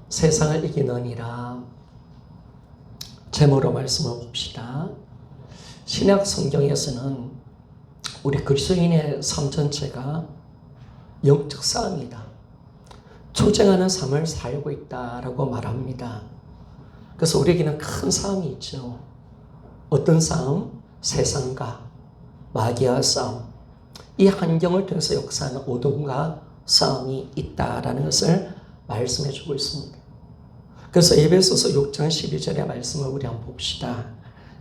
세상을 이기느니라. 제목으로 말씀을 봅시다. 신약 성경에서는 우리 그리스도인의 삶 전체가 영적 싸움이다. 투쟁하는 삶을 살고 있다라고 말합니다. 그래서 우리에게는 큰 싸움이 있죠. 어떤 싸움? 세상과 마귀와 싸움. 이 환경을 통해서 역사하는 어둠과 싸움이 있다라는 것을 말씀해 주고 있습니다. 그래서 에베소서 6장 12절의 말씀을 우리 한번 봅시다.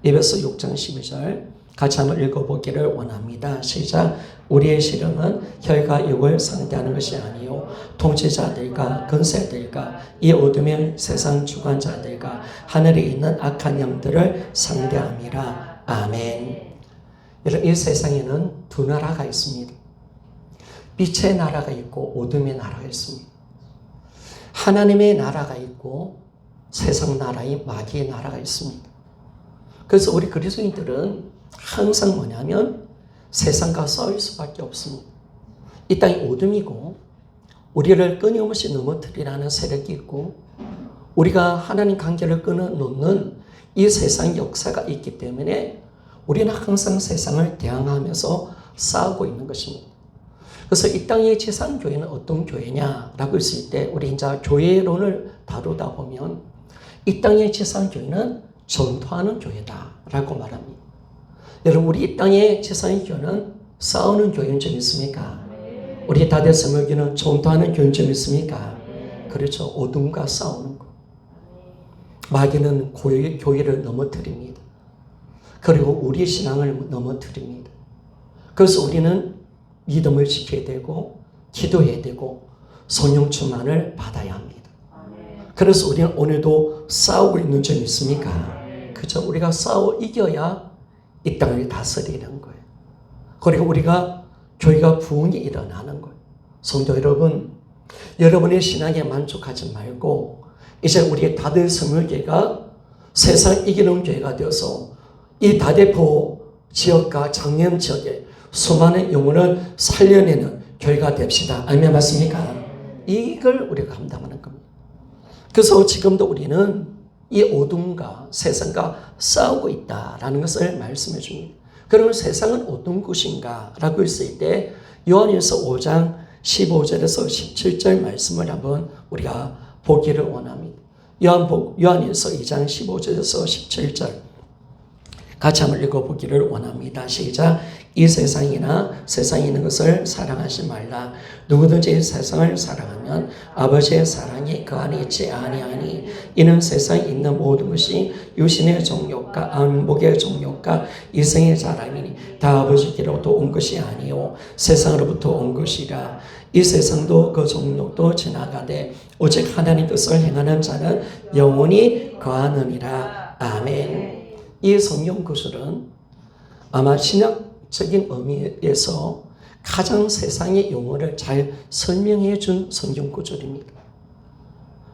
에베소 6장 12절 같이 한번 읽어보기를 원합니다. 시작. 우리의 시름은 혈과 육을 상대하는 것이 아니요 통치자들과 권세들과 이 어둠의 세상 주관자들과 하늘에 있는 악한 영들을 상대함이라. 아멘. 여러분, 이 세상에는 두 나라가 있습니다. 빛의 나라가 있고 어둠의 나라가 있습니다. 하나님의 나라가 있고 세상 나라인 마귀의 나라가 있습니다. 그래서 우리 그리스도인들은 항상 뭐냐면 세상과 싸울 수밖에 없습니다. 이 땅이 어둠이고 우리를 끊임없이 넘어뜨리라는 세력이 있고 우리가 하나님 관계를 끊어놓는 이 세상 역사가 있기 때문에 우리는 항상 세상을 대항하면서 싸우고 있는 것입니다. 그래서 이 땅의 지상교회는 어떤 교회냐라고 했을 때 우리 이제 교회론을 다루다 보면 이 땅의 지상교회는 전투하는 교회다라고 말합니다. 여러분, 우리 이 땅의 지상교회는 싸우는 교회인 점 있습니까? 우리 다대스물교는 전투하는 교회인 점 있습니까? 그렇죠. 어둠과 싸우는 거. 마귀는 교회를 넘어뜨립니다. 그리고 우리의 신앙을 넘어뜨립니다. 그래서 우리는 믿음을 지켜야 되고 기도해야 되고 성령 충만을 받아야 합니다. 그래서 우리는 오늘도 싸우고 있는 점이 있습니까? 그죠? 우리가 싸워 이겨야 이 땅을 다스리는 거예요. 그리고 우리가 교회가 부흥이 일어나는 거예요. 성도 여러분, 여러분의 신앙에 만족하지 말고 이제 우리의 다대스물교회가 세상 이기는 교회가 되어서 이 다대포 지역과 장염 지역에 수많은 영혼을 살려내는 교회가 됩시다. 아멘 맞습니까? 이걸 우리가 감당하는 겁니다. 그래서 지금도 우리는 이 어둠과 세상과 싸우고 있다라는 것을 말씀해 줍니다. 그러면 세상은 어떤 곳인가 라고 했을 때 요한일서 5장 15절에서 17절 말씀을 한번 우리가 보기를 원합니다. 요한일서 2장 15절에서 17절 같이 한번 읽어보기를 원합니다. 시작. 이 세상이나 세상에 있는 것을 사랑하지 말라. 누구든지 이 세상을 사랑하면 아버지의 사랑이 그 안에 있지 아니하니 이는 세상에 있는 모든 것이 육신의 정욕과 안목의 정욕과 이생의 자랑이니 다 아버지께로부터 온 것이 아니요 세상으로부터 온 것이라. 이 세상도 그 정욕도 지나가되 오직 하나님 뜻을 행하는 자는 영원히 거하느니라. 아멘. 이 성경 구절은 아마 신학적인 의미에서 가장 세상의 용어를 잘 설명해 준 성경 구절입니다.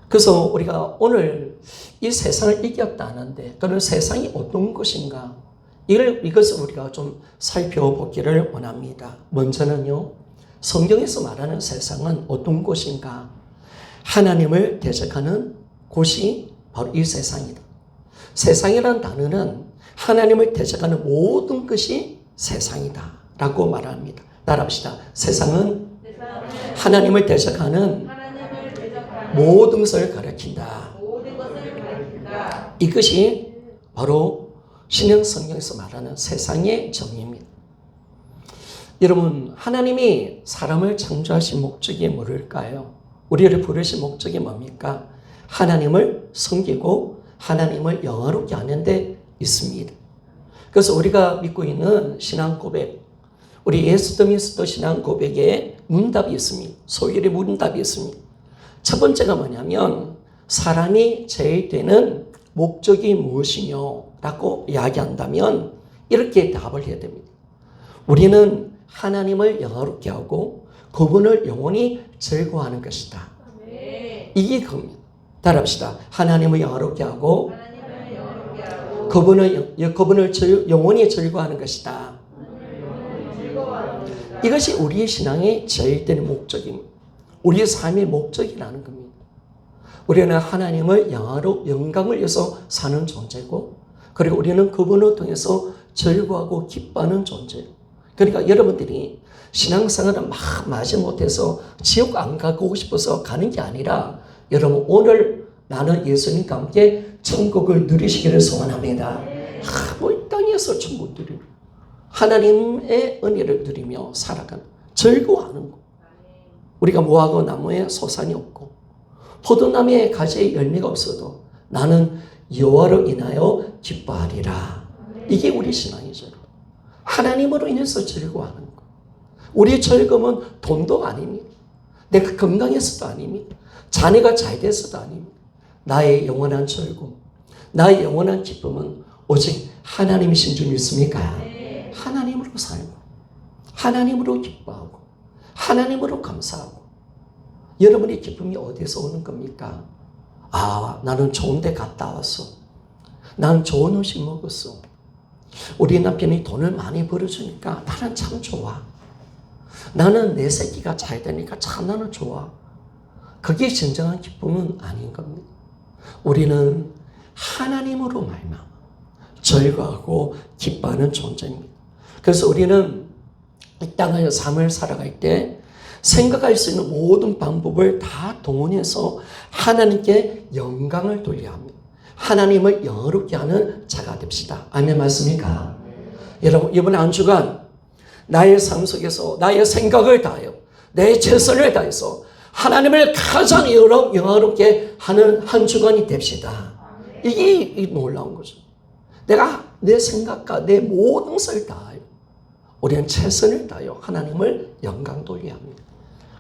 그래서 우리가 오늘 이 세상을 이겼다는데 그런 세상이 어떤 것인가 이것을 우리가 좀 살펴보기를 원합니다. 먼저는요, 성경에서 말하는 세상은 어떤 곳인가? 하나님을 대적하는 곳이 바로 이 세상이다. 세상이라는 단어는 하나님을 대적하는 모든 것이 세상이다 라고 말합니다. 따라합시다. 세상은 하나님을 대적하는 모든 것을 가리킨다. 이것이 바로 신약 성경에서 말하는 세상의 정의입니다. 여러분, 하나님이 사람을 창조하신 목적이 뭘까요? 우리를 부르신 목적이 뭡니까? 하나님을 섬기고 하나님을 영화롭게 하는 데 있습니다. 그래서 우리가 믿고 있는 신앙 고백, 우리 예수 믿음의 신앙 고백에 문답이 있습니다. 소일의 문답이 있습니다. 첫 번째가 뭐냐면 사람이 제일 되는 목적이 무엇이뇨? 라고 이야기한다면 이렇게 답을 해야 됩니다. 우리는 하나님을 영화롭게 하고 그분을 영원히 즐거워하는 것이다. 이게 겁니다. 따라합시다. 하나님을 영화롭게 하고 그분을 영원히 즐거워하는 것이다. 이것이 우리의 신앙의 제일 되는 목적입니다. 우리의 삶의 목적이라는 겁니다. 우리는 하나님을 영광을 위해서 사는 존재고, 그리고 우리는 그분을 통해서 즐거워하고 기뻐하는 존재예요. 그러니까 여러분들이 신앙생활을 막 마지 못해서 지옥 안 가고 싶어서 가는 게 아니라, 여러분 오늘 나는 예수님과 함께 천국을 누리시기를 소원합니다. 이 땅에서 천국 누리고 하나님의 은혜를 누리며 살아가는, 즐거워하는 거. 우리가 무화과 나무에 소산이 없고 포도나무에 가지에 열매가 없어도 나는 여호와로 인하여 기뻐하리라. 이게 우리 신앙이죠. 하나님으로 인해서 즐거워하는 거. 우리의 즐거움은 돈도 아닙니다. 내가 건강해서도 아닙니다. 자녀가 잘 돼서도 아닙니다. 나의 영원한 즐거움, 나의 영원한 기쁨은 오직 하나님이신 줄 믿습니까? 하나님으로 살고, 하나님으로 기뻐하고, 하나님으로 감사하고. 여러분의 기쁨이 어디서 오는 겁니까? 나는 좋은 데 갔다 왔어. 난 좋은 음식 먹었어. 우리 남편이 돈을 많이 벌어주니까 나는 참 좋아. 나는 내 새끼가 잘 되니까 참 나는 좋아. 그게 진정한 기쁨은 아닌 겁니다. 우리는 하나님으로 말미암아 즐거워하고 기뻐하는 존재입니다. 그래서 우리는 이 땅의 삶을 살아갈 때 생각할 수 있는 모든 방법을 다 동원해서 하나님께 영광을 돌려야 합니다. 하나님을 영화롭게 하는 자가 됩시다. 아멘 맞습니까? 여러분 이번 한 주간 나의 삶 속에서 나의 생각을 다하여 내 최선을 다해서 하나님을 가장 영화롭게 하는 한 주간이 됩시다. 이게 놀라운 거죠. 내가 내 생각과 내 모든 것을 다하여 우리는 최선을 다하여 하나님을 영광 돌려야 합니다.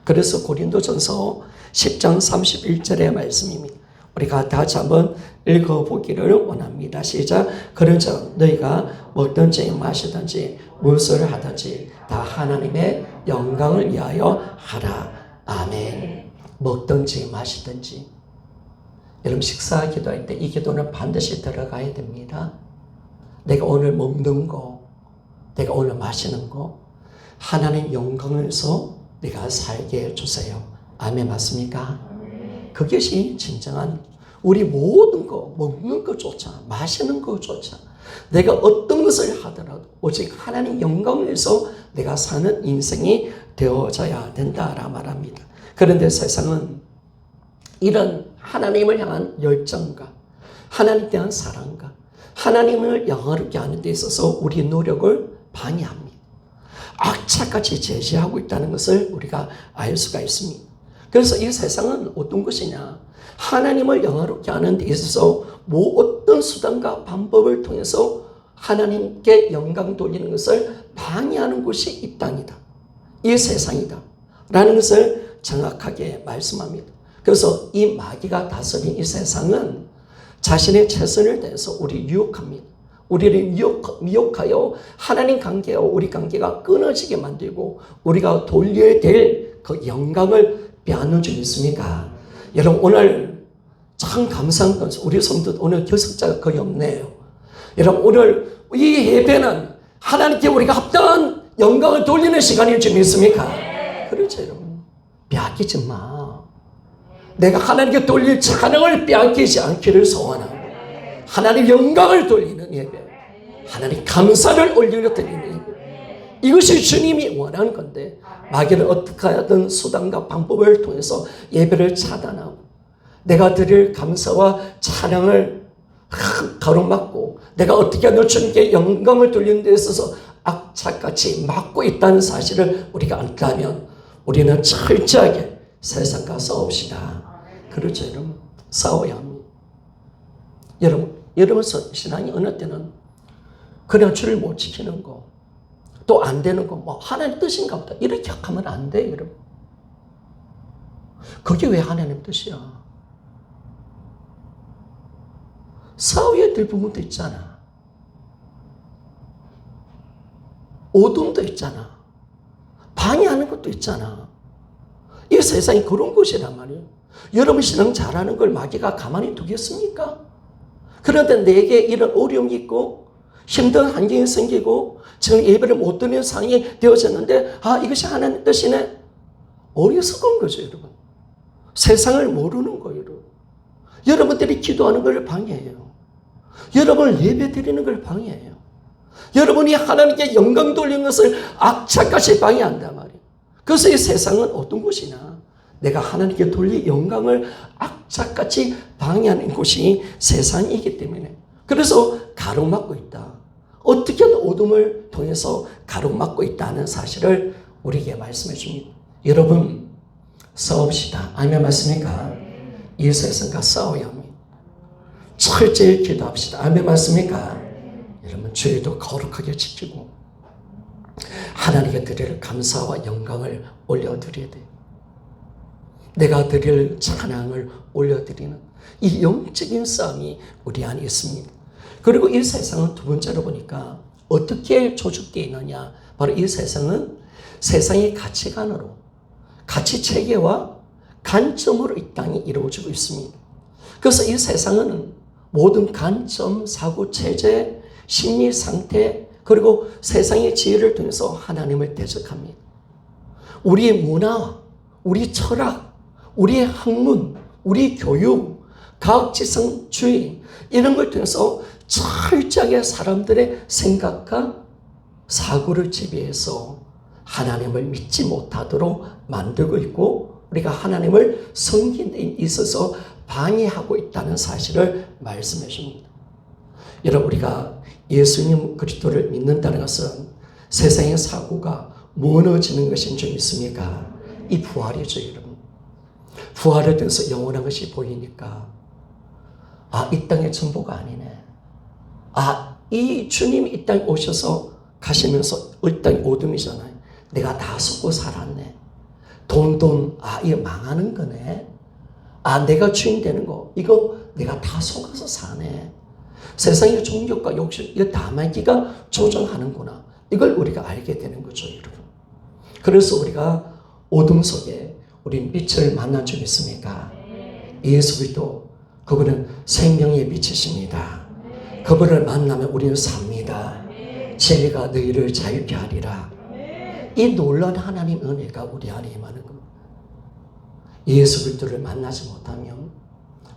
그래서 고린도전서 10장 31절의 말씀입니다. 우리가 다시 한번 읽어보기를 원합니다. 시작. 그런즉 너희가 먹든지 마시든지 무엇을 하든지 다 하나님의 영광을 위하여 하라. 아멘. 먹든지 마시든지. 여러분 식사 기도할 때 이 기도는 반드시 들어가야 됩니다. 내가 오늘 먹는 거, 내가 오늘 마시는 거 하나님 영광을 위해서 내가 살게 해주세요. 아멘 맞습니까? 그것이 진정한 우리 모든 거, 먹는 것조차 마시는 것조차 내가 어떤 것을 하더라도 오직 하나님 영광을 위해서 내가 사는 인생이 되어져야 된다라 말합니다. 그런데 세상은 이런 하나님을 향한 열정과 하나님에 대한 사랑과 하나님을 영화롭게 하는 데 있어서 우리의 노력을 방해합니다. 악착같이 제시하고 있다는 것을 우리가 알 수가 있습니다. 그래서 이 세상은 어떤 것이냐? 하나님을 영화롭게 하는 데 있어서 어떤 수단과 방법을 통해서 하나님께 영광 돌리는 것을 방해하는 곳이 이 땅이다. 이 세상이다. 라는 것을 정확하게 말씀합니다. 그래서 이 마귀가 다스린 이 세상은 자신의 최선을 다해서 우리 유혹합니다. 우리를 미혹하여 하나님 관계와 우리 관계가 끊어지게 만들고 우리가 돌려야 될 그 영광을 빼앗는 줄 믿습니까? 여러분 오늘 참 감사한 것은 우리 성도 오늘 교섭자가 거의 없네요. 여러분 오늘 이 예배는 하나님께 우리가 합당한 영광을 돌리는 시간일 줄 믿습니까? 그렇죠 여러분. 빼앗기지 마. 내가 하나님께 돌릴 찬양을 빼앗기지 않기를 소원합니다. 하나님 영광을 돌리는 예배, 하나님 감사를 올리려 드리는 예배, 이것이 주님이 원하는 건데 마귀는 어떻게 하든 수단과 방법을 통해서 예배를 차단하고 내가 드릴 감사와 찬양을 가로막고 내가 어떻게 하든 주님께 영광을 돌리는 데 있어서 악착같이 막고 있다는 사실을 우리가 안다면 우리는 철저하게 세상과 싸웁시다. 그렇죠 여러분. 싸워야 합니다. 여러분 신앙이 어느 때는 그냥 줄을 못 지키는 거, 또 안 되는 거, 뭐 하나님 뜻인가 보다 이렇게 하면 안 돼요 여러분. 그게 왜 하나님 뜻이야? 싸워야 될 부분도 있잖아. 어둠도 있잖아. 방해하는 것도 있잖아. 이 세상이 그런 곳이란 말이에요. 여러분 신앙 잘하는 걸 마귀가 가만히 두겠습니까? 그런데 내게 이런 어려움이 있고 힘든 환경이 생기고 지금 예배를 못 드리는 상황이 되어졌는데 이것이 하나님 뜻이네. 어리석은 거죠 여러분. 세상을 모르는 거예요 여러분. 여러분들이 기도하는 걸 방해해요. 여러분을 예배 드리는 걸 방해해요. 여러분이 하나님께 영광 돌리는 것을 악착같이 방해한단 말이에요. 그래서 이 세상은 어떤 곳이냐? 내가 하나님께 돌릴 영광을 악착같이 방해하는 곳이 세상이기 때문에, 그래서 가로막고 있다. 어떻게든 어둠을 통해서 가로막고 있다는 사실을 우리에게 말씀해 줍니다. 여러분, 싸웁시다. 아멘 맞습니까? 이 세상과 싸워야 합니다. 철저히 기도합시다. 아멘 맞습니까? 여러분, 주의도 거룩하게 지키고 하나님께 드릴 감사와 영광을 올려드려야 돼요. 내가 드릴 찬양을 올려드리는 이 영적인 싸움이 우리 안에 있습니다. 그리고 이 세상은 두 번째로 보니까 어떻게 조직되어 있느냐. 바로 이 세상은 세상의 가치관으로, 가치체계와 관점으로 이 땅이 이루어지고 있습니다. 그래서 이 세상은 모든 관점, 사고체제, 심리상태, 그리고 세상의 지혜를 통해서 하나님을 대적합니다. 우리의 문화, 우리 철학, 우리의 학문, 우리 교육, 과학지성주의 이런 걸 통해서 철저하게 사람들의 생각과 사고를 지배해서 하나님을 믿지 못하도록 만들고 있고, 우리가 하나님을 섬기는 데 있어서 방해하고 있다는 사실을 말씀해 줍니다. 여러분, 우리가 예수님 그리스도를 믿는다는 것은 세상의 사고가 무너지는 것인 줄 믿습니까? 이 부활이죠, 여러분. 부활을 통해서 영원한 것이 보이니까, 아, 이 땅의 전부가 아니네. 아, 이 주님이 이 땅에 오셔서 가시면서 이 땅이 어둠이잖아요. 내가 다 속고 살았네. 돈, 아, 이거 망하는 거네. 아, 내가 주인 되는 거, 이거 내가 다 속아서 사네. 세상의 종교과 욕심, 이거 다 마귀가 조정하는구나. 이걸 우리가 알게 되는 거죠, 여러분. 그래서 우리가 어둠 속에 우리 빛을 만난 줄 믿습니까? 예수 그리스도, 그분은 생명의 빛이십니다. 그분을 만나면 우리는 삽니다. 진리가 너희를 자유케 하리라. 이 놀라운 하나님 은혜가 우리 안에 임하는 겁니다. 예수 그리스도를 만나지 못하면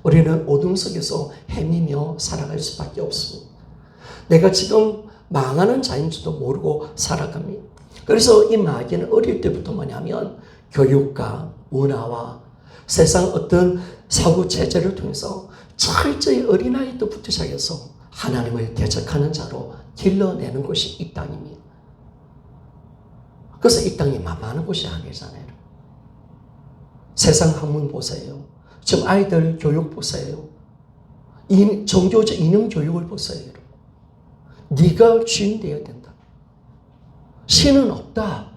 우리는 어둠 속에서 헤매며 살아갈 수밖에 없습니다. 내가 지금 망하는 자인 줄도 모르고 살아갑니다. 그래서 이 마귀는 어릴 때부터 뭐냐면 교육과 문화와 세상 어떤 사고체제를 통해서 철저히 어린아이 때부터 시작해서 하나님을 대적하는 자로 길러내는 곳이 이 땅입니다. 그래서 이 땅이 만만한 곳이 아니잖아요. 세상 학문 보세요. 지금 아이들 교육 보세요. 종교적 이념 교육을 보세요. 네가 주인 되어야 된다. 신은 없다.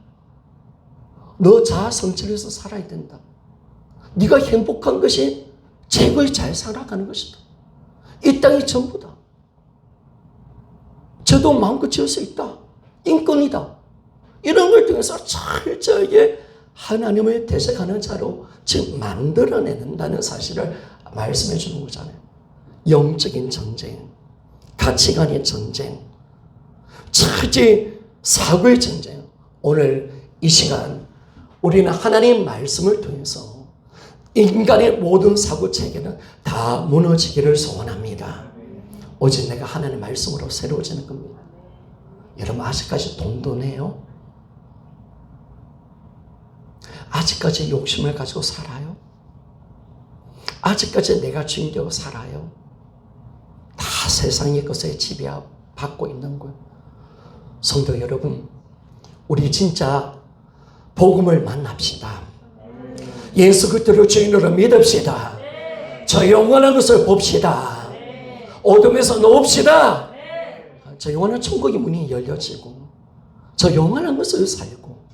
너 자아 성찰해서 살아야 된다. 네가 행복한 것이 최고의 잘 살아가는 것이다. 이 땅이 전부다. 저도 마음껏 지을 수 있다. 인권이다. 이런 걸 통해서 철저하게 하나님을 대적하는 자로 지금 만들어낸다는 사실을 말씀해 주는 거잖아요. 영적인 전쟁, 가치관의 전쟁, 철저히 사고의 전쟁. 오늘 이 시간 우리는 하나님의 말씀을 통해서 인간의 모든 사고 체계는 다 무너지기를 소원합니다. 오직 내가 하나님의 말씀으로 새로워지는 겁니다. 여러분, 아직까지 돈돈해요? 아직까지 욕심을 가지고 살아요? 아직까지 내가 주인 되고 살아요? 다 세상의 것에 지배받고 있는 거예요. 성도 여러분, 우리 진짜 복음을 만납시다. 예수 그리스도를 주인으로 믿읍시다. 저 영원한 것을 봅시다. 어둠에서 놓읍시다. 저 영원한 천국의 문이 열려지고 저 영원한 것을 살고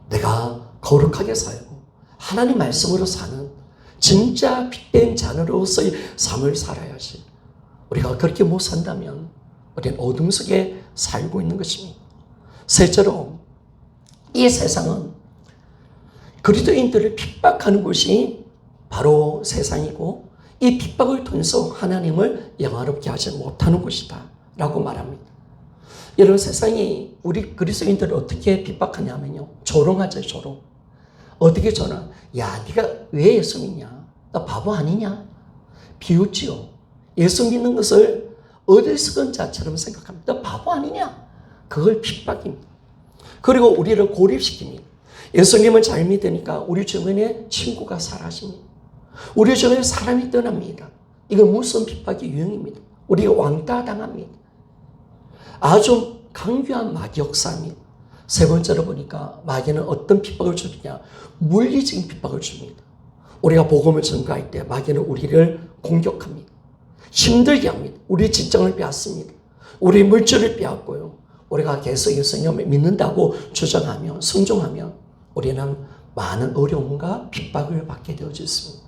내가 거룩하게 살고 하나님 말씀으로 사는 진짜 빛된 자녀로서의 삶을 살아야지. 우리가 그렇게 못 산다면 우리는 어둠 속에 살고 있는 것입니다. 셋째로, 이 세상은 그리스도인들을 핍박하는 곳이 바로 세상이고, 이 핍박을 통해서 하나님을 영화롭게 하지 못하는 곳이다 라고 말합니다. 여러분, 세상이 우리 그리스도인들을 어떻게 핍박하냐면요, 조롱하죠. 조롱. 어떻게 조롱? 야, 네가 왜 예수 믿냐? 나 바보 아니냐? 비웃지요. 예수 믿는 것을 어리석은 자처럼 생각합니다. 너 바보 아니냐? 그걸 핍박입니다. 그리고 우리를 고립시킵니다. 예수님을 잘 믿으니까 우리 주변에 친구가 사라집니다. 우리 주변에 사람이 떠납니다. 이건 무슨 핍박이 유형입니다. 우리가 왕따 당합니다. 아주 강교한 마귀 역사입니다. 세 번째로 보니까 마귀는 어떤 핍박을 주느냐? 물리적인 핍박을 줍니다. 우리가 복음을 전가할 때 마귀는 우리를 공격합니다. 힘들게 합니다. 우리 직장을 빼앗습니다. 우리 물질을 빼앗고요. 우리가 계속 예수님을 믿는다고 주장하면, 순종하면 우리는 많은 어려움과 핍박을 받게 되어져 있습니다.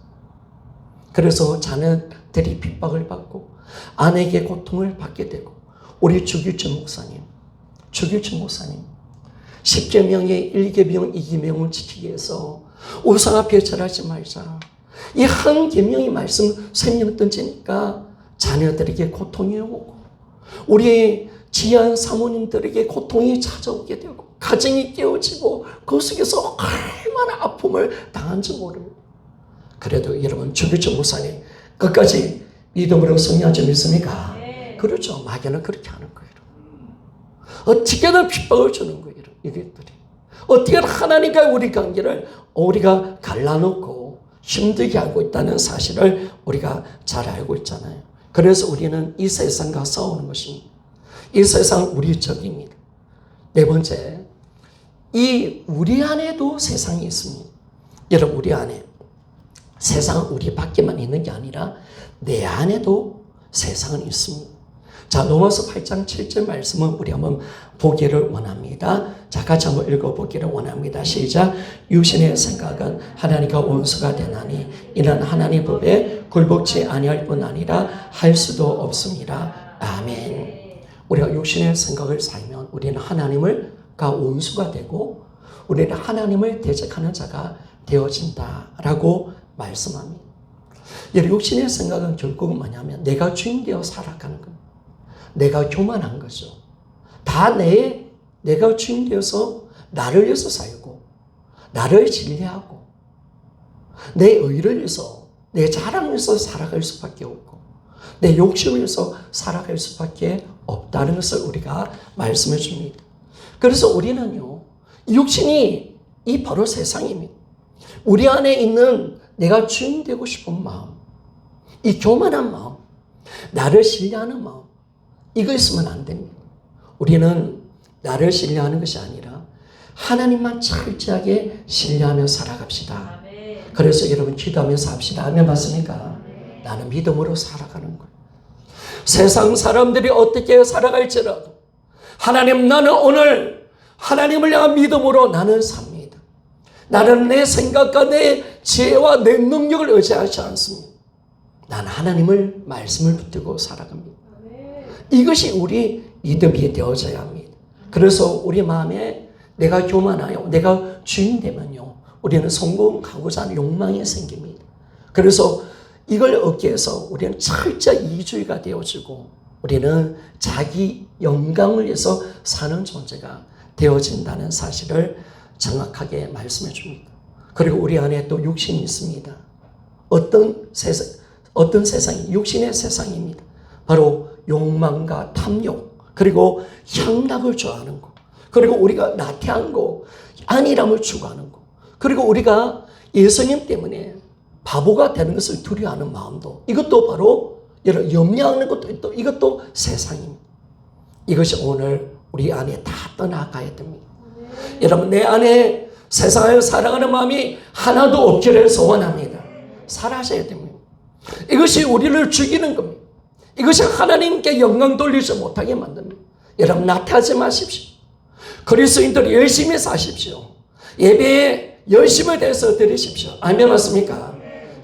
그래서 자녀들이 핍박을 받고 아내에게 고통을 받게 되고, 우리 주길준 목사님 십계명의 1계명, 2계명을 지키기 위해서 우상 앞에 절하지 말자. 이 한 계명이 말씀 생명 던지니까 자녀들에게 고통이 오고, 우리 지한 사모님들에게 고통이 찾아오게 되고, 가정이 깨어지고, 그 속에서 얼마나 아픔을 당한지 모릅니다. 그래도 여러분, 주길준 목사님 끝까지 믿음으로 승리하지 믿습니까? 네. 그렇죠. 마귀는 그렇게 하는 거예요. 어떻게든 핍박을 주는 거예요. 이것들이 어떻게든 하나님과 우리 관계를 우리가 갈라놓고 힘들게 하고 있다는 사실을 우리가 잘 알고 있잖아요. 그래서 우리는 이 세상과 싸우는 것입니다. 이 세상 우리 적입니다. 네 번째, 이 우리 안에도 세상이 있습니다. 여러분, 우리 안에 세상은 우리 밖에만 있는 게 아니라 내 안에도 세상은 있습니다. 자, 로마서 8장 7절 말씀은 우리 한번 보기를 원합니다. 자, 같이 한번 읽어보기를 원합니다. 시작. 육신의 생각은 하나님과 원수가 되나니 이는 하나님 법에 굴복지 아니할 뿐 아니라 할 수도 없습니다. 아멘. 우리가 육신의 생각을 살면 우리는 하나님과 원수가 되고 우리는 하나님을 대적하는 자가 되어진다라고 말씀합니다. 육신의 생각은 결국은 뭐냐면 내가 주인 되어 살아가는 겁니다. 내가 교만한 거죠. 다 내가 주인 되어서 나를 위해서 살고, 나를 진리하고, 내 의를 위해서, 내 자랑을 위해서 살아갈 수밖에 없고, 내 욕심을 위해서 살아갈 수밖에 없다는 것을 우리가 말씀해 줍니다. 그래서 우리는요, 육신이 이 바로 세상입니다. 우리 안에 있는 내가 주인 되고 싶은 마음, 이 교만한 마음, 나를 신뢰하는 마음, 이거 있으면 안 됩니다. 우리는 나를 신뢰하는 것이 아니라 하나님만 철저하게 신뢰하며 살아갑시다. 그래서 여러분 기도하면서 합시다. 아멘 맞습니까? 나는 믿음으로 살아가는 거예요. 세상 사람들이 어떻게 살아갈지라도 하나님, 나는 오늘 하나님을 향한 믿음으로 나는 삽니다. 나는 내 생각과 내 지혜와 내 능력을 의지하지 않습니다. 나는 하나님을 말씀을 붙들고 살아갑니다. 이것이 우리 믿음이 되어져야 합니다. 그래서 우리 마음에 내가 교만하여 내가 주인 되면요, 우리는 성공하고자 하는 욕망이 생깁니다. 그래서 이걸 얻기 위해서 우리는 철저히 이주의가 되어지고 우리는 자기 영광을 위해서 사는 존재가 되어진다는 사실을 정확하게 말씀해 줍니다. 그리고 우리 안에 또 육신이 있습니다. 어떤 세상이? 육신의 세상입니다. 바로 욕망과 탐욕, 그리고 향락을 좋아하는 것, 그리고 우리가 나태한 것, 안일함을 추구하는 것, 그리고 우리가 예수님 때문에 바보가 되는 것을 두려워하는 마음도, 이것도 바로 여러분 염려하는 것도 이것도 세상입니다. 이것이 오늘 우리 안에 다 떠나가야 됩니다. 여러분, 내 안에 세상을 살아가는 마음이 하나도 없기를 소원합니다. 사라져야 됩니다. 이것이 우리를 죽이는 겁니다. 이것이 하나님께 영광 돌리지 못하게 만듭니다. 여러분, 나태하지 마십시오. 그리스도인들이 열심히 사십시오. 예배에 열심을 대해서 드리십시오. 아멘 맞습니까?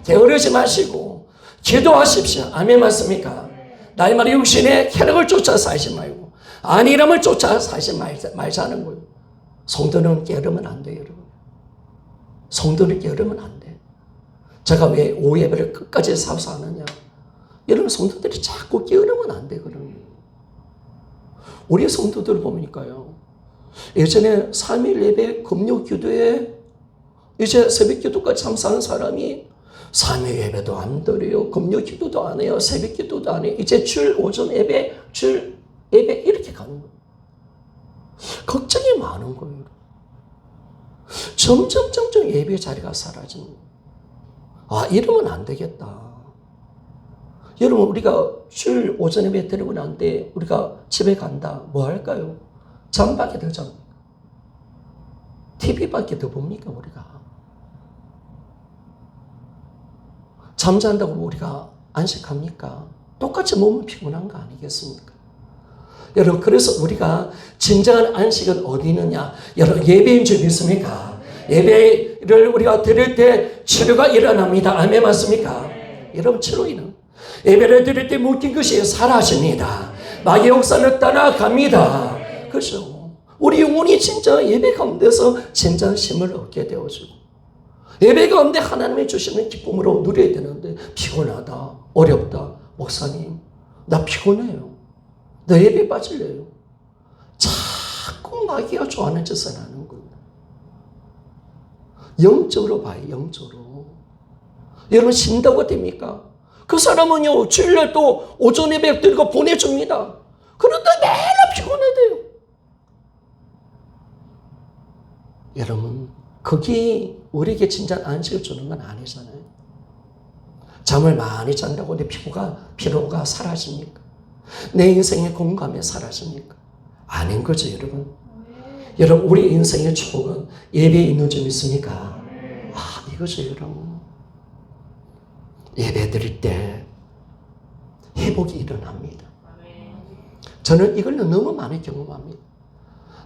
게으르지 마시고 기도하십시오. 아멘 맞습니까? 나의 말이 육신의 쾌락을 쫓아 살지 말고 안일함을 쫓아 살지 말자는 거예요. 성도는 게으르면 안 돼요, 여러분. 성도는 게으르면 안 돼. 제가 왜 오후 예배를 끝까지 사수하느냐? 여러분, 성도들이 자꾸 게으르면 안 돼, 그러면. 우리 성도들을 보니까요, 예전에 3일 예배 금요 기도에 이제 새벽 기도까지 참사하는 사람이 3회 예배도 안 드려요. 금요 기도도 안 해요. 새벽 기도도 안 해요. 이제 줄 오전 예배, 줄 예배 이렇게 가는 거예요. 걱정이 많은 거예요. 점점 예배 자리가 사라지는 거예요. 아, 이러면 안 되겠다. 여러분, 우리가 줄 오전 예배 드리고 난 뒤에 우리가 집에 간다. 뭐 할까요? 잠밖에 더 잡니까? TV밖에 더 봅니까, 우리가? 잠잔다고 우리가 안식합니까? 똑같이 몸은 피곤한 거 아니겠습니까? 여러분, 그래서 우리가 진정한 안식은 어디 있느냐? 여러분, 예배인 줄 믿습니까? 예배를 우리가 드릴 때 치료가 일어납니다. 아멘, 맞습니까? 여러분, 치료는 예배를 드릴 때 묶인 것이 사라집니다. 마귀의 역사는 떠나갑니다. 그렇죠? 우리 영혼이 진짜 예배 가운데서 진짜 힘을 얻게 되어지고, 예배 가운데 하나님이 주시는 기쁨으로 누려야 되는데, 피곤하다, 어렵다, 목사님 나 피곤해요, 나 예배 빠질래요. 자꾸 마귀가 좋아하는 짓을 하는 거예요. 영적으로 봐요. 영적으로. 여러분, 쉰다고 됩니까? 그 사람은요, 주일날 또 오전 예배 드리고 보내줍니다. 그런데 매일 피곤해돼요. 여러분, 그게 우리에게 진짜 안식을 주는 건 아니잖아요. 잠을 많이 잔다고 내 피로가 사라집니까? 내 인생의 공감이 사라집니까? 아닌 거죠, 여러분. 여러분, 우리 인생의 축복은 예배에 있는 줄 믿습니까? 아, 이거죠, 여러분. 예배 드릴 때 회복이 일어납니다. 저는 이걸 너무 많이 경험합니다.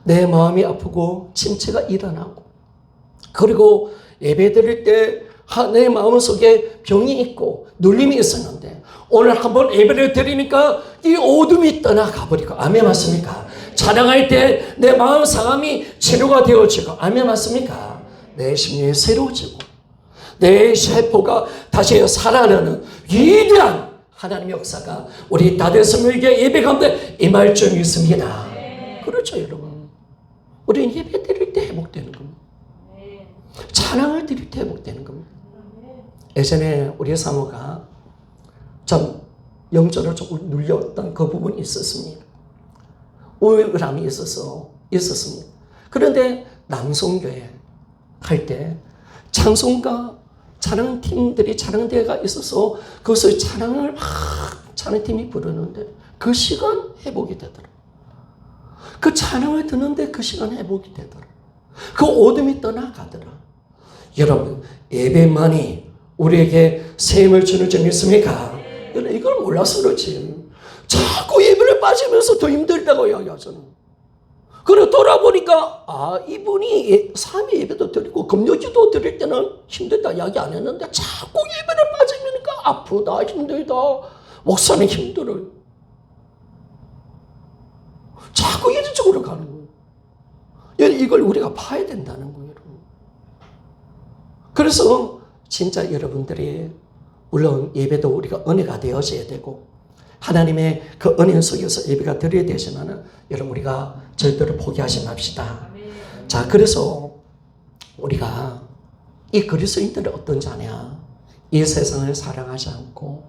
내 마음이 아프고 침체가 일어나고, 그리고 예배 드릴 때 내 마음속에 병이 있고 눌림이 있었는데, 오늘 한번 예배를 드리니까 이 어둠이 떠나가 버리고, 아멘, 맞습니까? 찬양할 때 내 마음 상함이 치료가 되어지고, 아멘, 맞습니까? 내 심령이 새로워지고, 내 세포가 다시 살아나는 위대한 하나님의 역사가 우리 다대성교회 예배 가운데 임할 줄 믿습니다. 그렇죠, 여러분. 우리는 예배 드릴 때 회복되는 겁니다. 찬양을 드릴 때 회복되는 겁니다. 예전에 우리 사모가 참 영적으로 조금 눌렸던 그 부분이 있었습니다. 우울함이 있었습니다. 그런데 남성교회 할 때 찬송가 찬양팀들이 찬양대회가 있어서 그것을 찬양을 막 찬양팀이 부르는데 그 시간 회복이 되더라. 그 찬양을 듣는데 그 시간 회복이 되더라. 그 어둠이 떠나가더라. 여러분, 예배만이 우리에게 셈을 주는 줄 믿습니까? 여러분, 이걸 몰라서 그렇지. 자꾸 예배를 빠지면서 더 힘들다고 이야기하잖아. 그리고 돌아보니까, 아, 이분이 3회 예배도 드리고 금요기도 드릴 때는 힘들다 이야기 안 했는데, 자꾸 예배를 빠지니까 아프다, 힘들다, 목사는 힘들어요. 자꾸 이런쪽으로 가는 거예요. 이걸 우리가 봐야 된다는 거예요. 그래서 진짜 여러분들이, 물론 예배도 우리가 은혜가 되어져야 되고 하나님의 그 은혜 속에서 예배가 드려야 되지만, 여러분, 우리가 절대로 포기하지 맙시다. 자, 그래서 우리가 이 그리스도인들은 어떤 자냐? 이 세상을 사랑하지 않고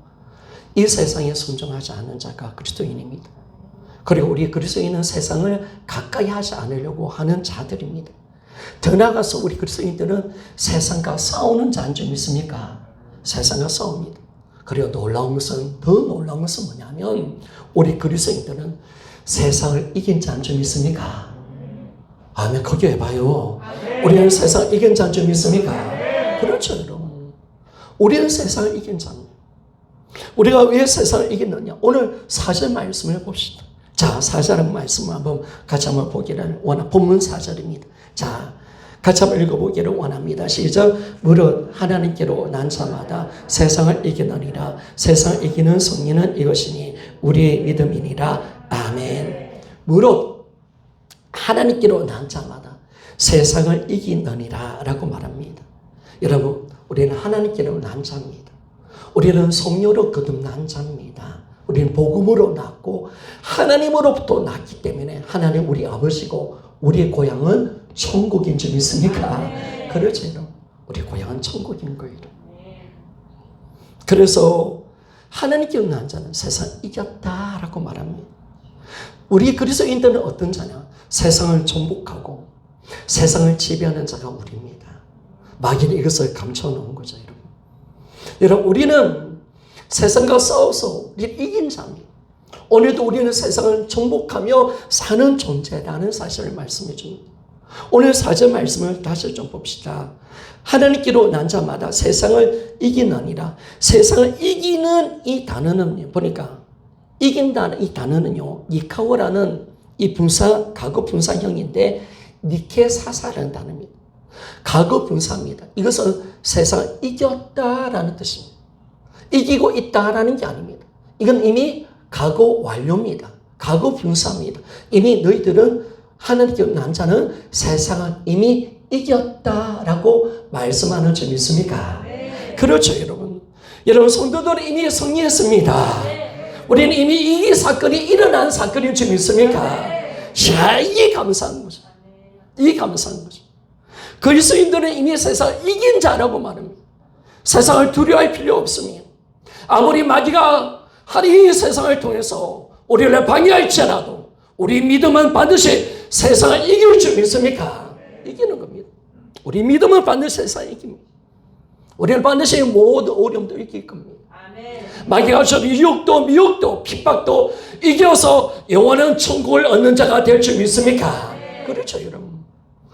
이 세상에 순종하지 않는 자가 그리스도인입니다. 그리고 우리 그리스도인은 세상을 가까이 하지 않으려고 하는 자들입니다. 더 나아가서 우리 그리스도인들은 세상과 싸우는 자인 줄 믿습니까? 세상과 싸웁니다. 그리고 더 놀라운 것은 뭐냐면, 우리 그리스도인들은 세상을 이긴 자인 줄 믿습니까? 아멘. 거기 해봐요. 우리는 세상을 이긴 자인 줄 믿습니까? 그렇죠, 여러분. 우리는 세상을 이긴 자입니다. 우리가 왜 세상을 이겼느냐? 오늘 4절 말씀을 봅시다. 자, 4절 말씀을 같이 한번 보기를 원합니다. 본문 4절입니다. 자, 같이 한번 읽어보기를 원합니다. 시작. 무릇 하나님께로 난 자마다 세상을 이기느니라. 세상을 이기는 승리는 이것이니 우리의 믿음이니라. 아멘. 무릇 하나님께로 난 자마다 세상을 이기느니라 라고 말합니다. 여러분, 우리는 하나님께로 난 자입니다. 우리는 성령으로 거듭난 자입니다. 우리는 복음으로 낳고 하나님으로부터 낳기 때문에 하나님 우리 아버지고 우리의 고향은 천국인 줄 믿습니까? 그렇죠. 우리 고향은 천국인 거예요. 그래서 하나님께 없는 자는 세상 이겼다라고 말합니다. 우리 그리스도인들은 어떤 자냐? 세상을 정복하고 세상을 지배하는 자가 우리입니다. 마귀는 이것을 감춰놓은 거죠, 여러분. 여러분, 우리는 세상과 싸워서 우리를 이긴 자입니다. 오늘도 우리는 세상을 정복하며 사는 존재라는 사실을 말씀해 줍니다. 오늘 4절 말씀을 다시 좀 봅시다. 하나님께로 난 자마다 세상을 이기느니라. 세상을 이기는 이 단어는 보니까 이긴다는 이 단어는요, 니카오라는 이 과거 분사형인데 니케사사라는 단어입니다. 과거 분사입니다. 이것은 세상을 이겼다라는 뜻입니다. 이기고 있다라는 게 아닙니다. 이건 이미 과거 완료입니다. 과거 분사입니다. 이미 너희들은 하나님께 난 자는 세상을 이미 이겼다라고 말씀하는 점 있습니까? 네. 그렇죠, 여러분. 여러분, 성도들은 이미 승리했습니다. 네. 우리는 이미 이 사건이 일어난 사건인 점 있습니까? 네. 야, 이게 감사한 거죠. 이게 감사한 거죠. 그리스도인들은 이미 세상을 이긴 자라고 말합니다. 세상을 두려워할 필요 없습니다. 아무리 마귀가 하리 세상을 통해서 우리를 방해할지라도 우리 믿음은 반드시 세상을 이길 줄 믿습니까? 이기는 겁니다. 우리 믿음은 반드시 세상을 이깁니다. 우리는 반드시 모든 어려움도 이길 겁니다. 마귀가 저 유혹도 미혹도 핍박도 이겨서 영원한 천국을 얻는 자가 될 줄 믿습니까? 그렇죠, 여러분.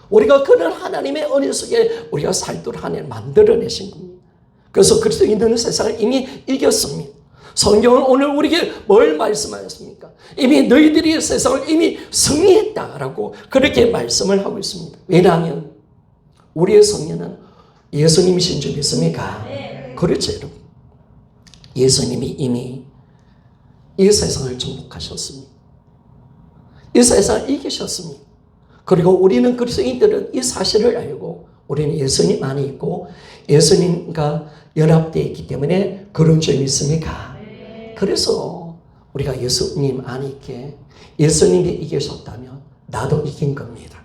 우리가 그런 하나님의 은혜 속에 우리가 살도록 하나님 만들어내신 겁니다. 그래서 그리스도인들은 세상을 이미 이겼습니다. 성경은 오늘 우리에게 뭘 말씀하셨습니까? 이미 너희들이 세상을 이미 승리했다라고 그렇게 말씀을 하고 있습니다. 왜냐하면 우리의 승리는 예수님이신 줄 믿습니까? 네. 그렇죠, 여러분. 예수님이 이미 이 세상을 정복하셨습니다. 이 세상을 이기셨습니다. 그리고 우리는 그리스도인들은 이 사실을 알고 우리는 예수님 안에 있고 예수님과 연합되어 있기 때문에 그런 줄 믿습니까? 그래서 우리가 예수님 안에 있게 예수님이 이기셨다면 나도 이긴 겁니다.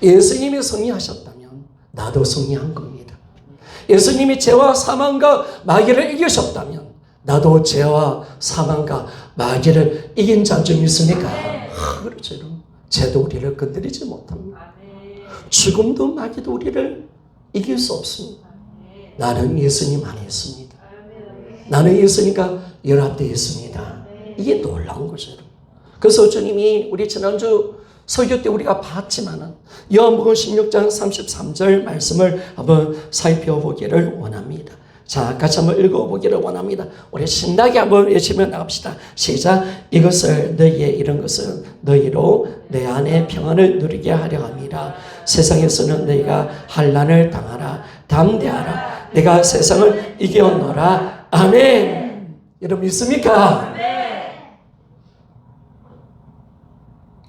예수님이 승리하셨다면 나도 승리한 겁니다. 예수님이 죄와 사망과 마귀를 이기셨다면 나도 죄와 사망과 마귀를 이긴 자인 줄 믿습니까? 그렇죠. 죄도 우리를 건드리지 못합니다. 죽음도 마귀도 우리를 이길 수 없습니다. 나는 예수님 안에 있습니다. 나는 예수님과 연합되어 있습니다. 이게 놀라운 거죠. 그래서 주님이 우리 지난주 설교 때 우리가 봤지만은 요한복음 16장 33절 말씀을 한번 살펴보기를 원합니다. 자, 같이 한번 읽어보기를 원합니다. 우리 신나게 한번 외치며 나갑시다. 시작. 이것을 너희에 이런 것은 너희로 내 안에 평안을 누리게 하려 함이라. 세상에서는 너희가 환난을 당하라. 담대하라. 내가 세상을 이겨노라. 아멘. 여러분 믿습니까?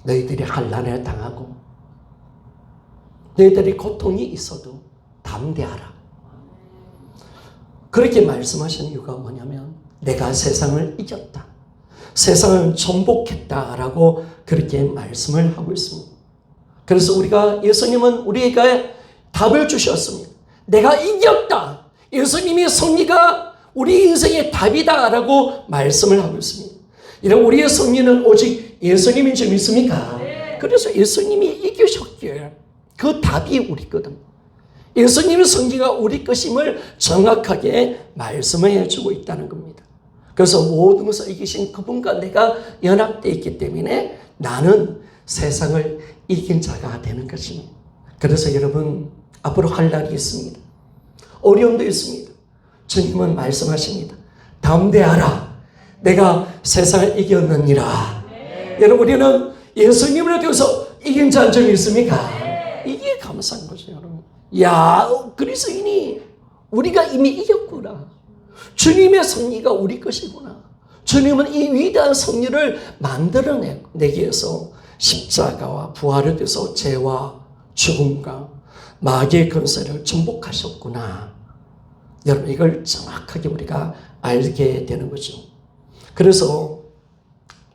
너희들이 환난을 당하고 너희들이 고통이 있어도 담대하라. 그렇게 말씀하신 이유가 뭐냐면 내가 세상을 이겼다. 세상을 정복했다라고 그렇게 말씀을 하고 있습니다. 그래서 우리가 예수님은 우리에게 답을 주셨습니다. 내가 이겼다. 예수님의 승리가 우리 인생의 답이다라고 말씀을 하고 있습니다. 이런 우리의 승리는 오직 예수님인 줄 믿습니까? 네. 그래서 예수님이 이기셨기에 그 답이 우리거든. 예수님의 승리가 우리 것임을 정확하게 말씀을 해주고 있다는 겁니다. 그래서 모든 것을 이기신 그분과 내가 연합되어 있기 때문에 나는 세상을 이긴 자가 되는 것입니다. 그래서 여러분 앞으로 할 날이 있습니다. 어려움도 있습니다. 주님은 말씀하십니다. 담대하라. 내가 세상을 이겼느니라. 네. 여러분 우리는 예수님을 통해서 이긴 자인 줄 믿습니까? 네. 이게 감사한 거죠, 여러분. 야, 그리스도인이 우리가 이미 이겼구나. 주님의 승리가 우리 것이구나. 주님은 이 위대한 승리를 만들어내기 위해서 십자가와 부활을 통해서 죄와 죽음과 마귀의 권세를 정복하셨구나. 여러분 이걸 정확하게 우리가 알게 되는 거죠. 그래서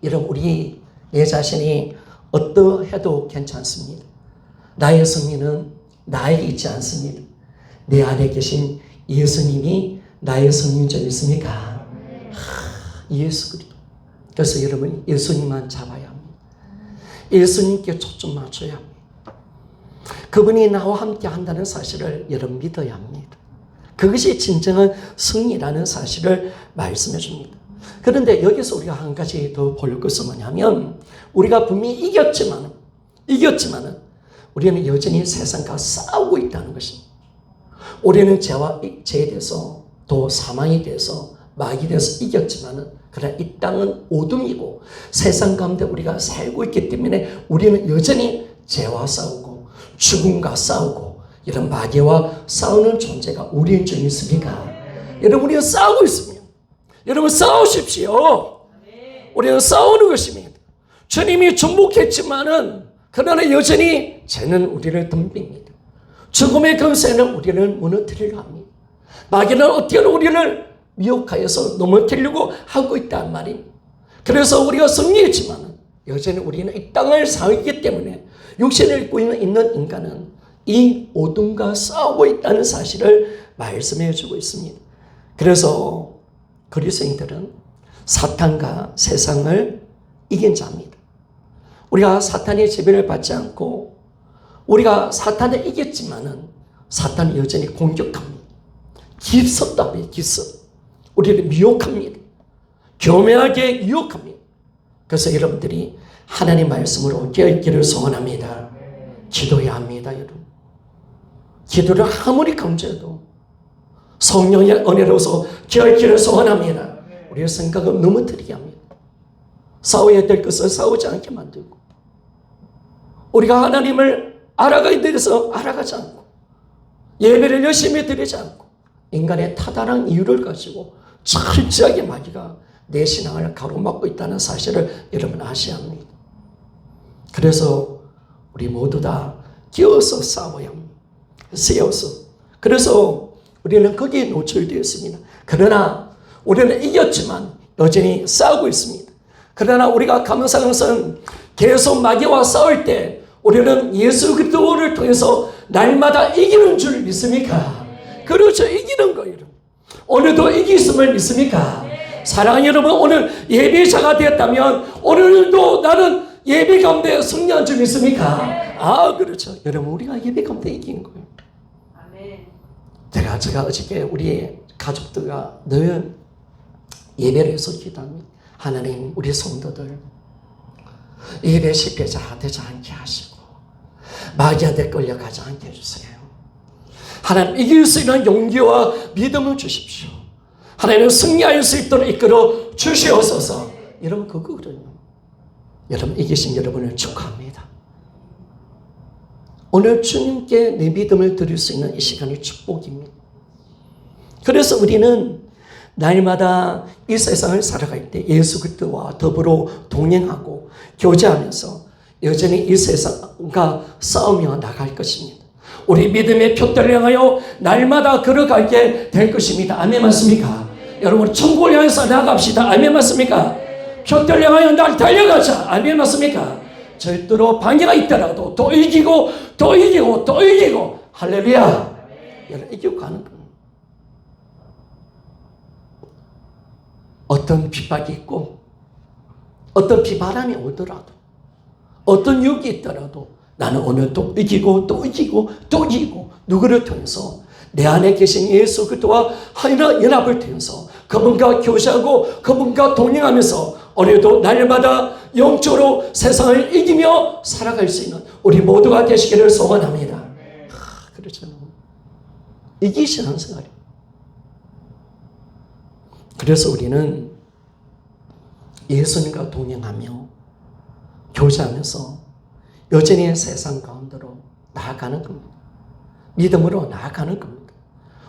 여러분 우리 내 자신이 어떠해도 괜찮습니다. 나의 승리는 나에게 있지 않습니다. 내 안에 계신 예수님이 나의 성령님 있습니까? 예수 그리스도. 그래서 여러분 예수님만 잡아야 합니다. 예수님께 초점 맞춰야 합니다. 그분이 나와 함께 한다는 사실을 여러분 믿어야 합니다. 그것이 진정한 승리라는 사실을 말씀해 줍니다. 그런데 여기서 우리가 한 가지 더 볼 것은 뭐냐면 우리가 분명히 이겼지만은 우리는 여전히 세상과 싸우고 있다는 것입니다. 우리는 죄에 대해서 또 사망에 대해서 마귀에 대해서 이겼지만은 그러나 이 땅은 어둠이고 세상 가운데 우리가 살고 있기 때문에 우리는 여전히 죄와 싸우고 죽음과 싸우고 이런 마귀와 싸우는 존재가 우리인 줄 믿습니까? 여러분 우리는 싸우고 있습니다. 여러분 싸우십시오. 우리는 싸우는 것입니다. 주님이 정복했지만은 그러나 여전히 죄는 우리를 덤빕니다. 죽음의 권세는 우리를 무너뜨리려 합니다. 마귀는 어떻게든 우리를 미혹하여서 넘어뜨리려고 하고 있단 말입니다. 그래서 우리가 승리했지만 여전히 우리는 이 땅을 살기 때문에 육신을 입고 있는 인간은 이 어둠과 싸우고 있다는 사실을 말씀해 주고 있습니다. 그래서 그리스도인들은 사탄과 세상을 이긴 자입니다. 우리가 사탄의 지배를 받지 않고 우리가 사탄을 이겼지만은 사탄은 여전히 공격합니다. 기습답니다. 기습. 우리를 미혹합니다. 교묘하게 유혹합니다. 그래서 여러분들이 하나님 말씀으로 깨어있기를 소원합니다. 기도해야 합니다, 여러분. 기도를 아무리 강조해도 성령의 은혜로서 깨어있기를 소원합니다. 우리의 생각을 넘어뜨리게 합니다. 싸워야 될 것을 싸우지 않게 만들고 우리가 하나님을 알아가야 돼서 알아가지 않고 예배를 열심히 드리지 않고 인간의 타당한 이유를 가지고 철저하게 마귀가 내 신앙을 가로막고 있다는 사실을 여러분 아셔야 합니다. 그래서 우리 모두 다 끼어서 싸워야 합니다. 세워서. 그래서 우리는 거기에 노출되어 있습니다. 그러나 우리는 이겼지만 여전히 싸우고 있습니다. 그러나 우리가 감사한 것은 계속 마귀와 싸울 때 우리는 예수 그리스도를 통해서 날마다 이기는 줄 믿습니까? 그렇죠. 이기는 거예요. 오늘도 이기심을 믿습니까? 사랑하는 여러분, 오늘 예배자가 되었다면 오늘도 나는 예배 가운데 승리한 줄 믿습니까? 아, 그렇죠. 여러분, 우리가 예배 가운데 이긴 거예요. 제가 어저께 우리 가족들과 늘 예배를 해서 기도합니다. 하나님, 우리 성도들 예배 실패자 되지 않게 하시고 마귀한테 끌려가지 않게 해주세요. 하나님, 이길 수 있는 용기와 믿음을 주십시오. 하나님, 승리할 수 있도록 이끌어 주시옵소서. 여러분, 그거거든요. 여러분, 이기신 여러분을 축하합니다. 오늘 주님께 내 믿음을 드릴 수 있는 이 시간이 축복입니다. 그래서 우리는 날마다 이 세상을 살아갈 때 예수 그리스도와 더불어 동행하고 교제하면서 여전히 이 세상과 싸우며 나갈 것입니다. 우리 믿음의 표대를 향하여 날마다 걸어가게 될 것입니다. 아멘 맞습니까? 여러분 천국을 향해서 나갑시다. 아멘 맞습니까? 표대를 향하여 날 달려가자. 아멘 맞습니까? 절대로 방해가 있더라도 또 이기고 또 이기고 또 이기고 할렐루야. 여러분 이기고 가는 겁니다. 어떤 핍박이 있고 어떤 비바람이 오더라도 어떤 유혹이 있더라도 나는 오늘 또 이기고 또 이기고 또 이기고 누구를 통해서 내 안에 계신 예수 그리스도와 연합을 통해서 그분과 교제하고 그분과 동행하면서 오늘도 날마다 영적으로 세상을 이기며 살아갈 수 있는 우리 모두가 되시기를 소원합니다. 그렇죠. 이기시는 생활이에요. 그래서 우리는 예수님과 동행하며 교제하면서 여전히 세상 가운데로 나아가는 겁니다. 믿음으로 나아가는 겁니다.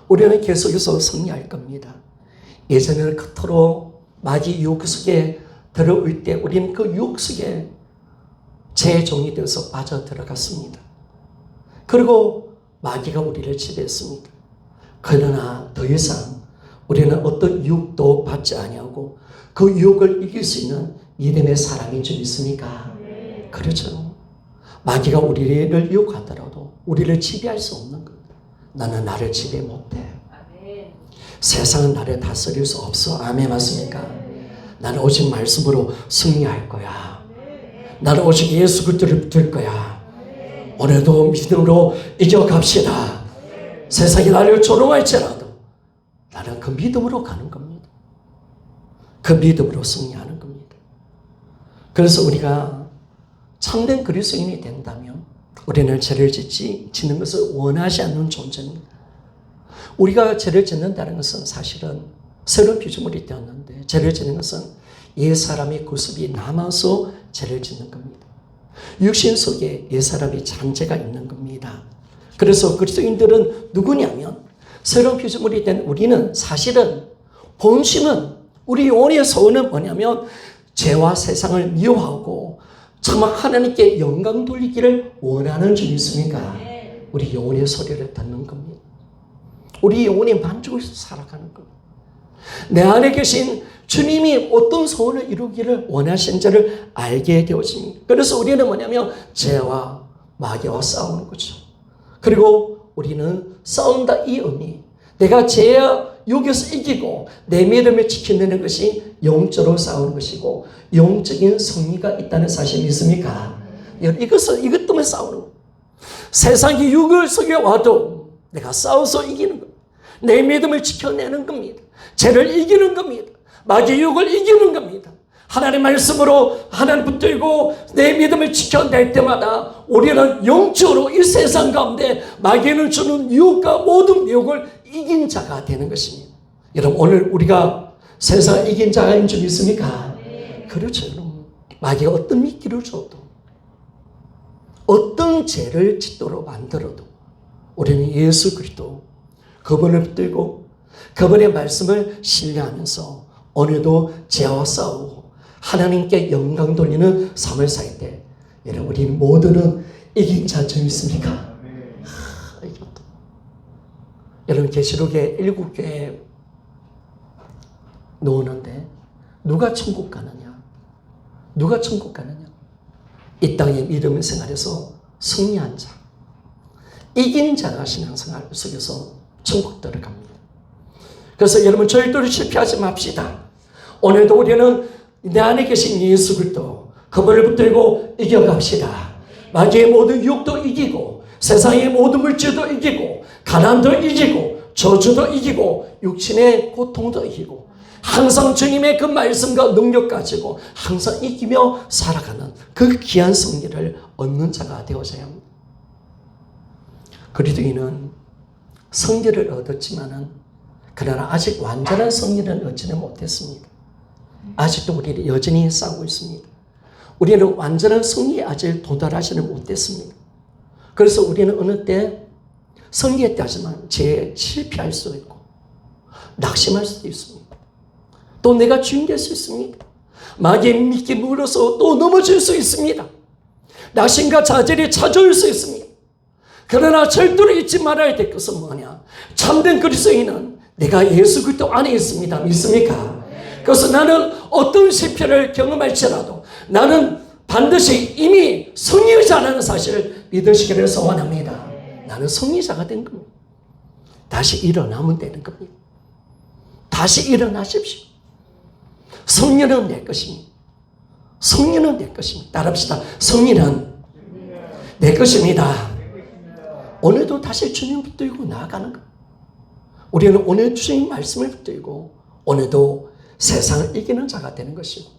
우리는 계속해서 승리할 겁니다. 예전에는 그토록 마귀 유혹 속에 들어올 때 우리는 그 유혹 속에 제 종이 되어서 빠져 들어갔습니다. 그리고 마귀가 우리를 지배했습니다. 그러나 더 이상 우리는 어떤 유혹도 받지 아니하고 그 유혹을 이길 수 있는 믿음의 사람인 줄 믿습니까? 그렇죠. 마귀가 우리를 유혹하더라도 우리를 지배할 수 없는 겁니다. 나는 나를 지배 못해. 세상은 나를 다스릴 수 없어. 아멘, 맞습니까? 나는 오직 말씀으로 승리할 거야. 나는 오직 예수 그리스도를 붙들 거야. 오늘도 믿음으로 이겨갑시다. 세상이 나를 조롱할지라도 나는 그 믿음으로 가는 겁니다. 그 믿음으로 승리하는 겁니다. 그래서 우리가 참된 그리스도인이 된다면 우리는 죄를 짓는 것을 원하지 않는 존재입니다. 우리가 죄를 짓는다는 것은 사실은 새로운 피조물이 되었는데, 죄를 짓는 것은 옛사람의 구습이 남아서 죄를 짓는 겁니다. 육신 속에 옛사람이 잔재가 있는 겁니다. 그래서 그리스도인들은 누구냐면, 새로운 피조물이 된 우리는 사실은 본심은, 우리 영혼의 소원은 뭐냐면 죄와 세상을 미워하고 정말 하나님께 영광 돌리기를 원하는 줄 믿습니까? 우리 영혼의 소리를 듣는 겁니다. 우리 영혼이 만족을 살아가는 겁니다. 내 안에 계신 주님이 어떤 소원을 이루기를 원하신지를 알게 되어집니다. 그래서 우리는 뭐냐면 죄와 마귀와 싸우는 거죠. 그리고 우리는 싸운다 이 의미, 내가 죄와 육에서 이기고 내 믿음을 지키는 것이 영적으로 싸우는 것이고 영적인 승리가 있다는 사실 믿습니까? 이것 때문에 싸우는 거예요. 세상이 육을 속에 와도 내가 싸워서 이기는 거예요. 내 믿음을 지켜내는 겁니다. 죄를 이기는 겁니다. 마귀 육을 이기는 겁니다. 하나님의 말씀으로 하나님 붙들고 내 믿음을 지켜낼 때마다 우리는 영적으로 이 세상 가운데 마귀는 주는 유혹과 모든 유혹을 이긴 자가 되는 것입니다. 여러분, 오늘 우리가 세상을 이긴 자인 줄 믿습니까? 그렇죠, 여러분. 마귀가 어떤 미끼를 줘도, 어떤 죄를 짓도록 만들어도 우리는 예수 그리스도 그분을 붙들고 그분의 말씀을 신뢰하면서 오늘도 죄와 싸우고 하나님께 영광 돌리는 삶을 살 때, 여러분, 우리 모두는 이긴 자인 줄 믿습니까? 여러분, 계시록에 7교회 놓는데 누가 천국 가느냐? 누가 천국 가느냐? 이 땅의 믿음의 생활에서 승리한 자, 이긴 자가 신앙생활 속에서 천국 들어갑니다. 그래서 여러분, 절대로 실패하지 맙시다. 오늘도 우리는 내 안에 계신 예수 그리스도 그분을 붙들고 이겨갑시다. 마귀의 모든 유혹도 이기고 세상의 모든 물질도 이기고 가난도 이기고 저주도 이기고 육신의 고통도 이기고 항상 주님의 그 말씀과 능력 가지고 항상 이기며 살아가는 그 귀한 승리를 얻는 자가 되어져야 합니다. 그리스도인은 승리를 얻었지만은 그러나 아직 완전한 승리를 얻지는 못했습니다. 아직도 우리는 여전히 싸우고 있습니다. 우리는 완전한 승리에 아직 도달하지는 못했습니다. 그래서 우리는 어느 때 승리했다지만 죄에 실패할 수도 있고 낙심할 수도 있습니다. 또 내가 주인 될 수 있습니다. 마귀의 미끼 물어서 또 넘어질 수 있습니다. 낙심과 좌절이 찾아올 수 있습니다. 그러나 절대로 잊지 말아야 될 것은 뭐냐? 참된 그리스도인은 내가 예수 그리스도 안에 있습니다. 믿습니까? 그래서 나는 어떤 실패를 경험할지라도 나는 반드시 이미 승리자라는 사실을 믿으시기를 소원합니다. 나는 승리자가 된 겁니다. 다시 일어나면 되는 겁니다. 다시 일어나십시오. 승리는 내 것입니다. 승리는 내 것입니다. 따라합시다. 승리는 내 것입니다. 오늘도 다시 주님 붙들고 나아가는 것. 우리는 오늘 주님 말씀을 붙들고 오늘도 세상을 이기는 자가 되는 것이고,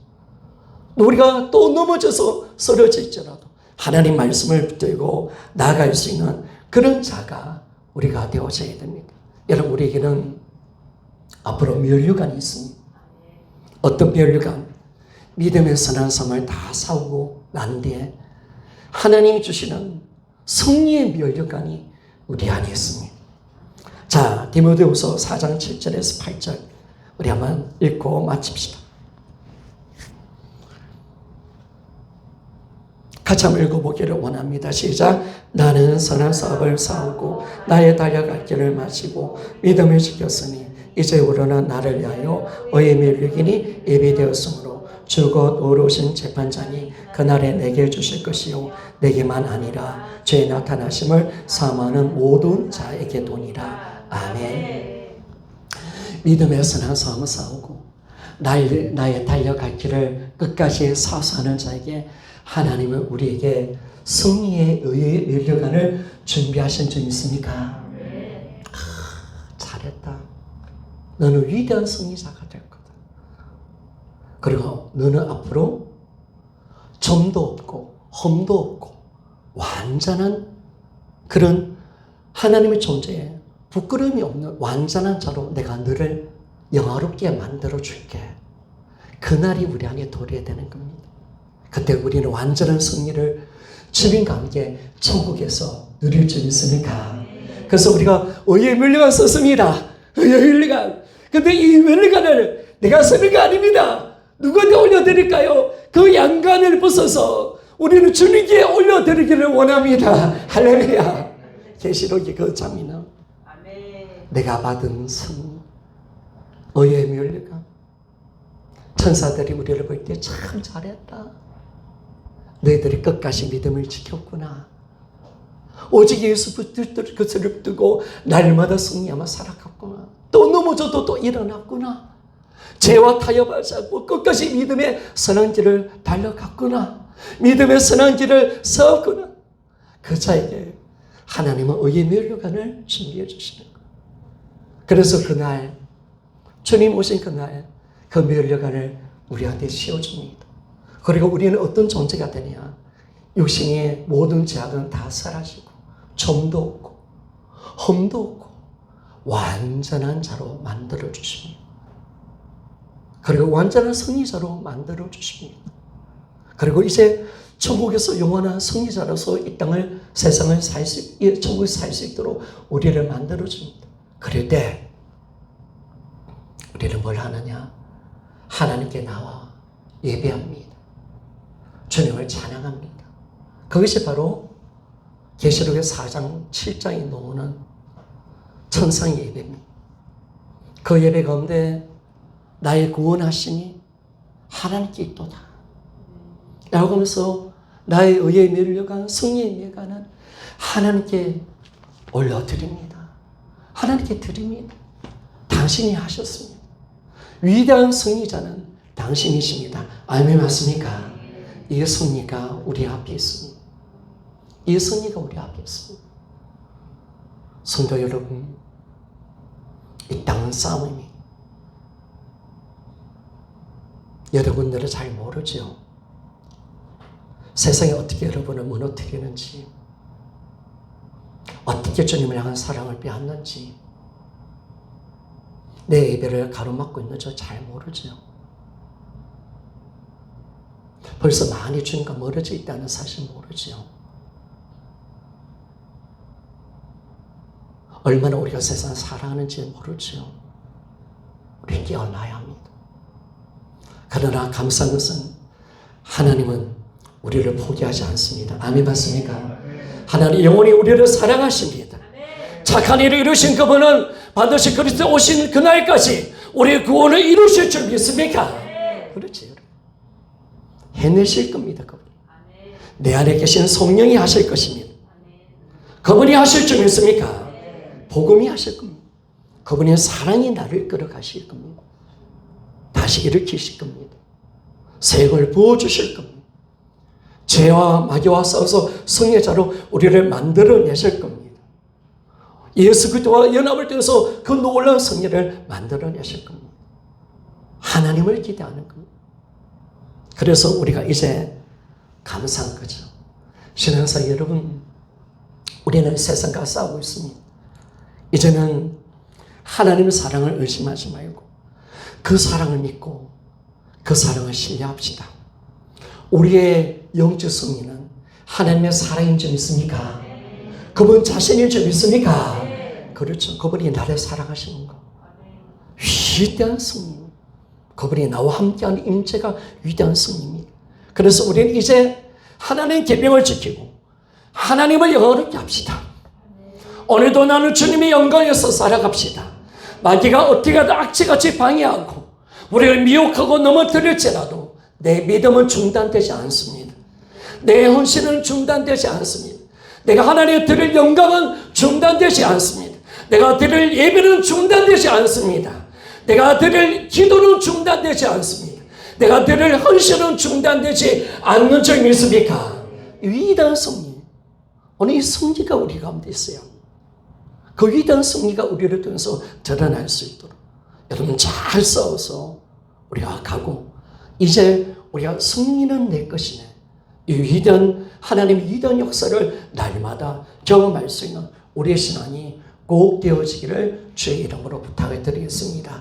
우리가 또 넘어져서 쓰러질지라도 하나님 말씀을 붙들고 나아갈 수 있는 그런 자가 우리가 되어져야 됩니다. 여러분, 우리에게는 앞으로 면류관이 있습니다. 어떤 면류관? 믿음의 선한 삶을 다 싸우고 난 뒤에 하나님이 주시는 승리의 면류관이 우리 안에 있습니다. 자, 디모데후서 4장 7절에서 8절 우리 한번 읽고 마칩시다. 같이 한번 읽어보기를 원합니다. 시작. 나는 선한 싸움을 싸우고 나의 달려갈 길을 마치고 믿음을 지켰으니 이제부로는 나를 위하여 의의 면류관이 예비되었으므로 주 곧 의로우신 재판장이 그날에 내게 주실 것이요 내게만 아니라 죄의 나타나심을 사모하는 모든 자에게 도니라. 아멘. 믿음의 선한 싸움을 싸우고 나의 달려갈 길을 끝까지 사수하는 자에게 하나님은 우리에게 승리의 의의 면류관을 준비하신 줄 믿습니까? 잘했다. 너는 위대한 승리자가 될 거다. 그리고 너는 앞으로 점도 없고 험도 없고 완전한 그런 하나님의 존재에 부끄러움이 없는 완전한 자로 내가 너를 영화롭게 만들어 줄게. 그날이 우리 안에 도래되는 겁니다. 그때 우리는 완전한 승리를 주님과 함께 천국에서 누릴 줄 믿습니까? 그래서 우리가 의의 면류관 썼습니다. 의의 면류관. 근데 이 면류관을 내가 쓰는 게 아닙니다. 누구한테 올려드릴까요? 그 양관을 벗어서 우리는 주님께 올려드리기를 원합니다. 할렐루야. 계시록의 그 장면은 내가 받은 승리, 의의 면류관. 천사들이 우리를 볼 때 참 잘했다. 너희들이 끝까지 믿음을 지켰구나. 오직 예수 붙들 것을 두고 날마다 승리하며 살아갔구나. 또 넘어져도 또 일어났구나. 죄와 타협하지 않고 끝까지 믿음의 선한 길을 달려갔구나. 믿음의 선한 길을 싸웠구나. 그 자에게 하나님은 의의 면류관을 준비해 주시는 거예요. 그래서 그날 주님 오신 그날 그 면류관을 우리한테 씌워줍니다. 그리고 우리는 어떤 존재가 되냐? 육신의 모든 죄악은 다 사라지고 점도 없고 험도 없고 완전한 자로 만들어 주십니다. 그리고 완전한 승리자로 만들어 주십니다. 그리고 이제 천국에서 영원한 승리자로서 이 땅을 세상을 천국에서 살 수 있도록 우리를 만들어 줍니다. 그럴 때 우리는 뭘 하느냐? 하나님께 나와 예배합니다. 주님을 찬양합니다. 그것이 바로 계시록의 4장 7장에 나오는 천상의 예배입니다. 그 예배 가운데 나의 구원하시니 하나님께 있도다 라고 하면서 나의 의에 면류관 승리의 면류관은 하나님께 올려드립니다. 하나님께 드립니다. 당신이 하셨습니다. 위대한 승리자는 당신이십니다. 아멘 맞습니까? 이 승리가 우리 앞에 있습니다. 이 승리가 우리 앞에 있습니다. 성도 여러분, 이 땅은 싸움입니다. 여러분들은 잘 모르죠. 세상이 어떻게 여러분을 무너뜨리는지, 어떻게 주님을 향한 사랑을 빼앗는지, 내 예배를 가로막고 있는지 잘 모르죠. 벌써 많이 주님과 멀어져 있다는 사실 모르죠. 얼마나 우리가 세상을 사랑하는지 모르죠. 우리는 깨어나야 합니다. 그러나 감사한 것은 하나님은 우리를 포기하지 않습니다. 아멘 맞습니까? 하나님 영원히 우리를 사랑하십니다. 착한 일을 이루신 그분은 반드시 그리스도 오신 그날까지 우리의 구원을 이루실 줄 믿습니까? 그렇지. 해내실 겁니다. 그분이. 내 안에 계신 성령이 하실 것입니다. 그분이 하실 줄 믿습니까? 복음이 하실 겁니다. 그분의 사랑이 나를 끌어가실 겁니다. 다시 일으키실 겁니다. 새 힘을 부어주실 겁니다. 죄와 마귀와 싸워서 승리자로 우리를 만들어내실 겁니다. 예수 그리스도와 연합을 통해서 그 놀라운 승리를 만들어내실 겁니다. 하나님을 기대하는 겁니다. 그래서 우리가 이제 감사한 거죠. 신앙사 여러분, 우리는 세상과 싸우고 있습니다. 이제는 하나님의 사랑을 의심하지 말고 그 사랑을 믿고 그 사랑을 신뢰합시다. 우리의 영적 승리는 하나님의 사랑인 줄 믿습니까? 그분 자신인 줄 믿습니까? 그렇죠. 그분이 나를 사랑하시는 거. 위대한 승리. 그분이 나와 함께하는 임재가 위대한 승리입니다. 그래서 우리는 이제 하나님의 계명을 지키고 하나님을 영원하게 합시다. 오늘도 나는 주님의 영광에서 살아갑시다. 마귀가 어떻게 하든 악취같이 방해하고 우리를 미혹하고 넘어뜨릴지라도 내 믿음은 중단되지 않습니다. 내 헌신은 중단되지 않습니다. 내가 하나님의 드릴 영광은 중단되지 않습니다. 내가 드릴 예배는 중단되지 않습니다. 내가 드릴 기도는 중단되지 않습니다. 내가 드릴 헌신은 중단되지 않는 줄 믿습니까? 위대한 승리. 오늘 이 승리가 우리 가운데 있어요. 그 위대한 승리가 우리를 통해서 드러날 수 있도록 여러분 잘 싸워서 우리가 가고, 이제 우리가 승리는 내 것이네. 이 위대한 하나님의 위대한 역사를 날마다 경험할 수 있는 우리의 신앙이 꼭 되어지기를 주의 이름으로 부탁을 드리겠습니다.